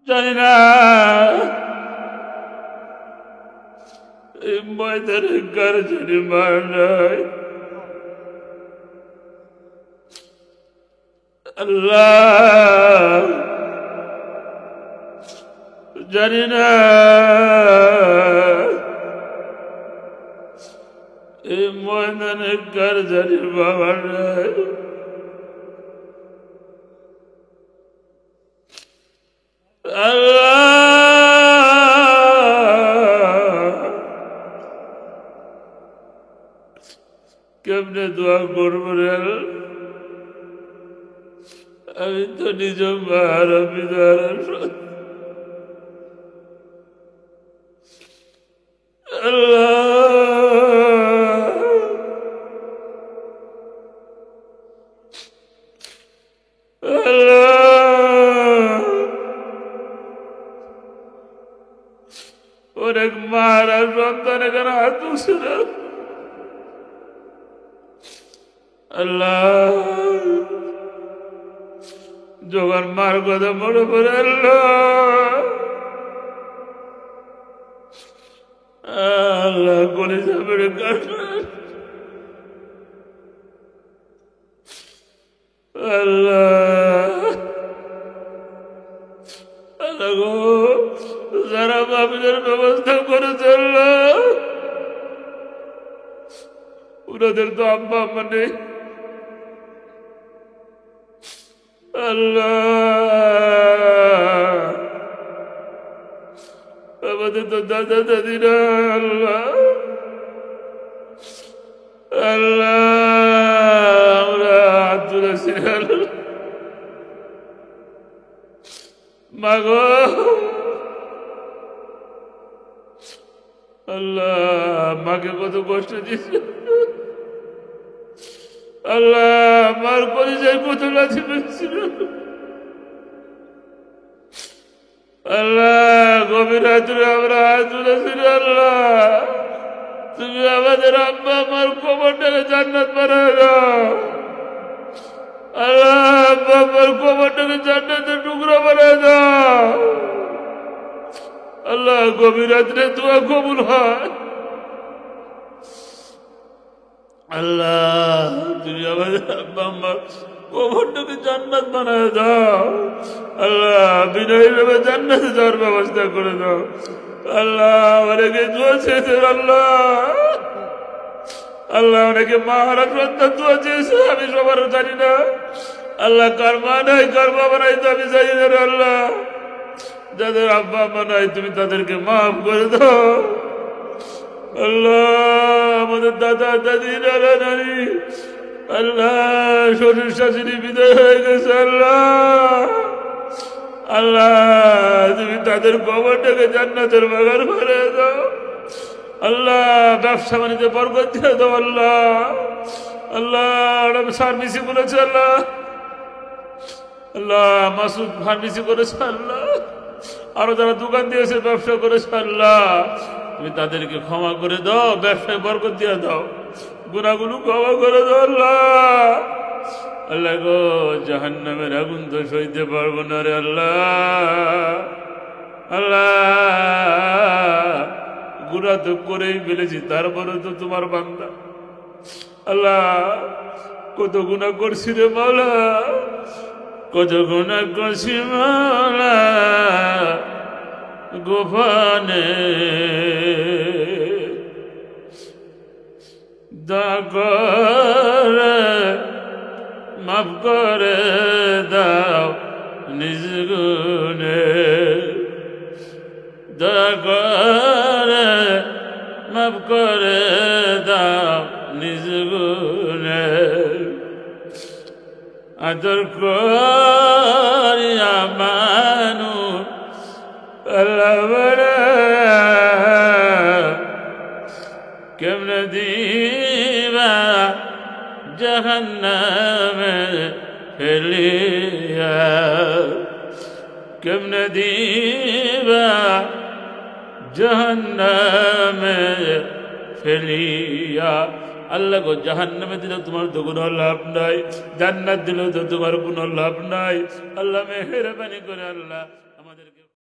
জানি না এই ময়দানে কার জানি মার নাই। আল্লাহ জানি না এই ময়দানে কার জানি বাবা নাই। আল্লাহ কেমনে দোয়া করবো রে? আমি তো নিজ মার অনেক মারা সন্তান এখানে হাত তুলছে না। আল্লাহ যখন মার কথা মনে পড়ে আল্লাহ করে যাবে আল্লাহ আল্লাহ গো যারা বাবিদের ব্যবস্থা করেছে আল্লাহ ওনাদের তো আব্বা আম্মা নেই। আল্লাহ আমাদের তো দাদা দাদিরা আল্লাহ আল্লাহ আমরা হাত তুলেছি মা গো আল্লাহ মাকে কত কষ্ট দিয়েছে আল্লাহ মার পরিচয় কত লাঠি পেয়েছিল আল্লাহ গভীর হাতুরে আমরা হাত তুলেছিল আল্লাহ তুমি আমাদের আব্বা আমার কবরটাকে জান্নাত বানায় দাও আল্লাহ আব্বা আমার কবরটাকে জান্নাতের টুকরা বানায় দাও আল্লাহ গভীর রাত্রে দোয়া কবুল হয় আল্লাহ তুমি আমাদের আব্বা আম্মার কবরটাকে জান্নাত বানায় দাও আল্লাহ বিনয়ী ভাবে জান্নাতে যাওয়ার ব্যবস্থা করে দাও আল্লাহ অনেকে দোয়া চেয়েছে আল্লাহ আল্লাহ অনেকে মা হারা সন্তান দোয়া চেয়েছে আমি সবার জানি না আল্লাহ কার মা নাই কার বাবা নাই তো আমি জানি না আল্লাহ যাদের আব্বা আম্মা নাই তুমি তাদেরকে মাফ করে দাও আল্লাহ আমাদের দাদা দাদি নানা নানি আল্লাহ শ্বশুর শাশুড়ি বিদায় হয়ে গেছে আল্লাহ আল্লাহ তুমি তাদের কবরটাকে জান্নাতের বাগান করে দাও আল্লাহ ব্যবসা বাণিজ্যে বরকত দিয়ে দাও আল্লাহ আল্লাহ ফার্মেসি করেছে আল্লাহ আল্লাহ মাসুদ ফার্মেসি করেছে আল্লাহ আরো যারা দোকান দিয়েছে ব্যবসা করেছে আল্লাহ তুমি তাদেরকে ক্ষমা করে দাও ব্যবসায় বরকত দিয়ে দাও গুনাহগুলো ক্ষমা করে দাও আল্লাহ আল্লাহ গো জাহান্নামের আগুন তো সইতে পারবো না রে আল্লাহ আল্লাহ গুনাহ তো করেই ফেলেছি তারপরে তো তোমার বান্দা আল্লাহ কত গুনাহ করছি রে মাওলা কত গুনাহ করছি মাওলা গোপনে দয়া করে মাফ করে দাও নিজ গুণে দয়া করে মাফ করে দাও নিজ গুণে আদর করিয়া মানুষ কেমনে দিবা জাহান্নামে ফেলিয়া কেমনে দিবা জাহান্নামে ফেলিয়া আল্লাহ গো জাহান্নামে দিলেও তোমার তো কোনো লাভ নাই জান্নাত দিলেও তো তোমার কোনো লাভ নাই আল্লাহ মেহেরবানি করে আল্লাহ আমাদের তাদেরকে